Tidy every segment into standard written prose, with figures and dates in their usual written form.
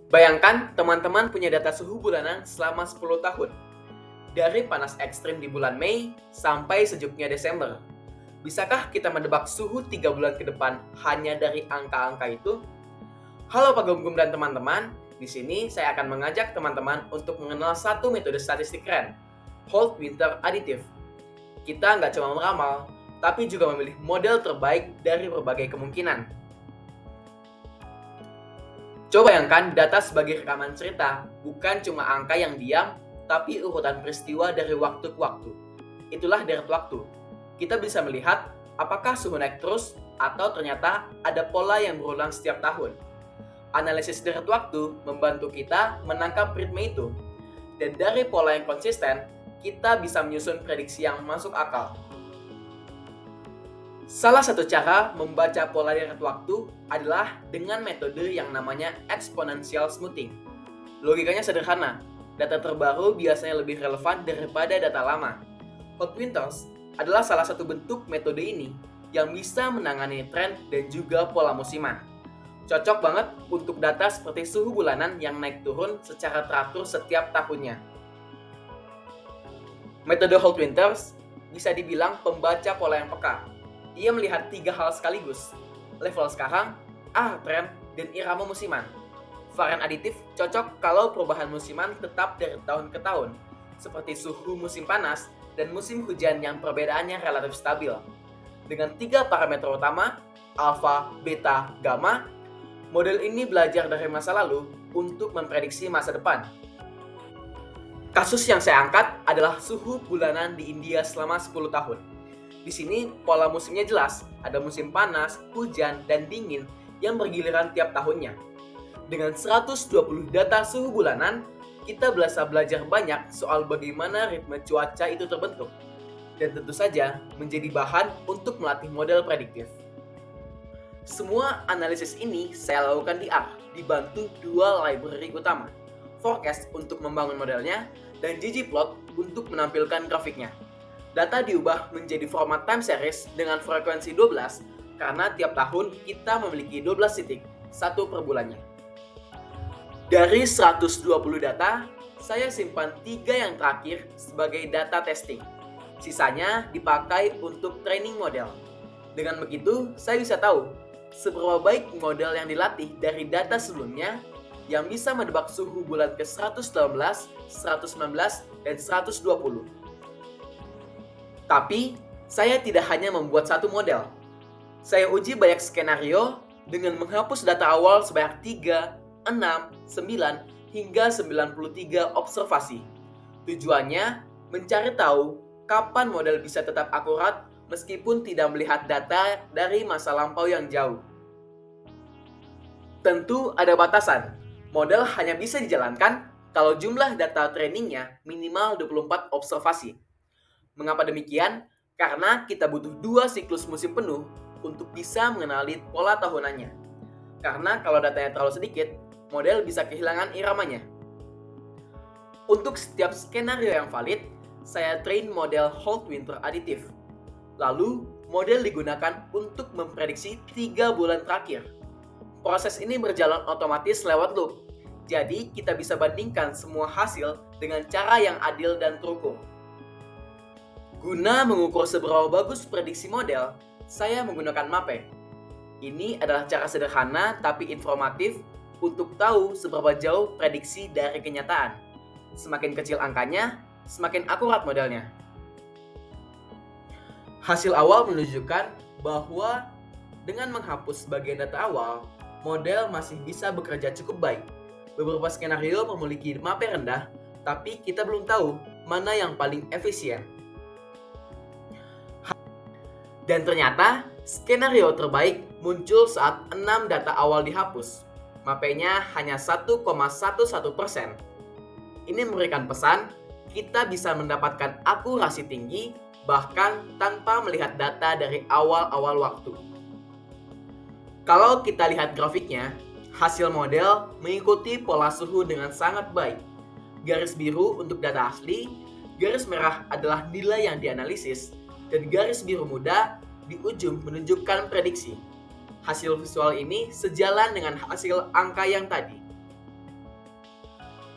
Bayangkan teman-teman punya data suhu bulanan selama 10 tahun. Dari panas ekstrim di bulan Mei sampai sejuknya Desember. Bisakah kita mendebak suhu 3 bulan ke depan hanya dari angka-angka itu? Halo Pak Gumgum dan teman-teman, di sini saya akan mengajak teman-teman untuk mengenal satu metode statistik keren, Holt Winter Additive. Kita nggak cuma meramal, tapi juga memilih model terbaik dari berbagai kemungkinan. Coba bayangkan data sebagai rekaman cerita, bukan cuma angka yang diam, tapi urutan peristiwa dari waktu ke waktu. Itulah deret waktu. Kita bisa melihat apakah suhu naik terus atau ternyata ada pola yang berulang setiap tahun. Analisis deret waktu membantu kita menangkap ritme itu. Dan dari pola yang konsisten, kita bisa menyusun prediksi yang masuk akal. Salah satu cara membaca pola deret waktu adalah dengan metode yang namanya exponential smoothing. Logikanya sederhana, data terbaru biasanya lebih relevan daripada data lama. Holt Winters adalah salah satu bentuk metode ini yang bisa menangani tren dan juga pola musiman. Cocok banget untuk data seperti suhu bulanan yang naik turun secara teratur setiap tahunnya. Metode Holt Winters bisa dibilang pembaca pola yang peka. Ia melihat 3 hal sekaligus, level sekarang, tren, dan irama musiman. Varian aditif cocok kalau perubahan musiman tetap dari tahun ke tahun, seperti suhu musim panas dan musim hujan yang perbedaannya relatif stabil. Dengan 3 parameter utama, alfa, beta, gamma, model ini belajar dari masa lalu untuk memprediksi masa depan. Kasus yang saya angkat adalah suhu bulanan di India selama 10 tahun. Di sini pola musimnya jelas, ada musim panas, hujan, dan dingin yang bergiliran tiap tahunnya. Dengan 120 data suhu bulanan, kita bisa belajar banyak soal bagaimana ritme cuaca itu terbentuk. Dan tentu saja menjadi bahan untuk melatih model prediktif. Semua analisis ini saya lakukan di R, dibantu 2 library utama. Forecast untuk membangun modelnya, dan ggplot untuk menampilkan grafiknya. Data diubah menjadi format time series dengan frekuensi 12 karena tiap tahun kita memiliki 12 titik, 1 per bulannya. Dari 120 data, saya simpan 3 yang terakhir sebagai data testing. Sisanya dipakai untuk training model. Dengan begitu, saya bisa tahu seberapa baik model yang dilatih dari data sebelumnya yang bisa menebak suhu bulan ke-118, 119, dan 120. Tapi, saya tidak hanya membuat satu model. Saya uji banyak skenario dengan menghapus data awal sebanyak 3, 6, 9, hingga 93 observasi. Tujuannya, mencari tahu kapan model bisa tetap akurat meskipun tidak melihat data dari masa lampau yang jauh. Tentu ada batasan. Model hanya bisa dijalankan kalau jumlah data trainingnya minimal 24 observasi. Mengapa demikian? Karena kita butuh 2 siklus musim penuh untuk bisa mengenali pola tahunannya. Karena kalau datanya terlalu sedikit, model bisa kehilangan iramanya. Untuk setiap skenario yang valid, saya train model Holt Winter Additive. Lalu, model digunakan untuk memprediksi 3 bulan terakhir. Proses ini berjalan otomatis lewat loop. Jadi, kita bisa bandingkan semua hasil dengan cara yang adil dan terukur. Guna mengukur seberapa bagus prediksi model, saya menggunakan MAPE. Ini adalah cara sederhana tapi informatif untuk tahu seberapa jauh prediksi dari kenyataan. Semakin kecil angkanya, semakin akurat modelnya. Hasil awal menunjukkan bahwa dengan menghapus bagian data awal, model masih bisa bekerja cukup baik. Beberapa skenario memiliki MAPE rendah, tapi kita belum tahu mana yang paling efisien. Dan ternyata, skenario terbaik muncul saat 6 data awal dihapus. MAPE-nya hanya 1,11%. Ini memberikan pesan, kita bisa mendapatkan akurasi tinggi bahkan tanpa melihat data dari awal-awal waktu. Kalau kita lihat grafiknya, hasil model mengikuti pola suhu dengan sangat baik. Garis biru untuk data asli, garis merah adalah nilai yang dianalisis, dan garis biru muda di ujung menunjukkan prediksi. Hasil visual ini sejalan dengan hasil angka yang tadi.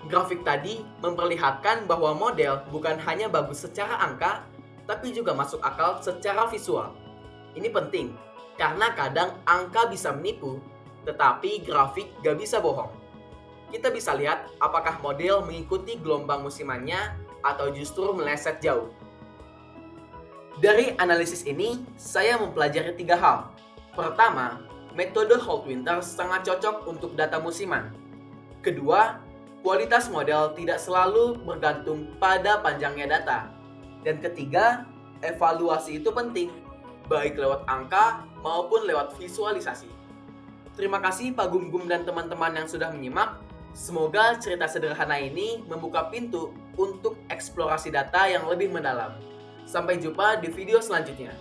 Grafik tadi memperlihatkan bahwa model bukan hanya bagus secara angka, tapi juga masuk akal secara visual. Ini penting, karena kadang angka bisa menipu, tetapi grafik gak bisa bohong. Kita bisa lihat apakah model mengikuti gelombang musimannya atau justru meleset jauh. Dari analisis ini, saya mempelajari 3 hal. Pertama, metode Holt-Winters sangat cocok untuk data musiman. Kedua, kualitas model tidak selalu bergantung pada panjangnya data. Dan ketiga, evaluasi itu penting, baik lewat angka maupun lewat visualisasi. Terima kasih Pak Gum-Gum dan teman-teman yang sudah menyimak. Semoga cerita sederhana ini membuka pintu untuk eksplorasi data yang lebih mendalam. Sampai jumpa di video selanjutnya.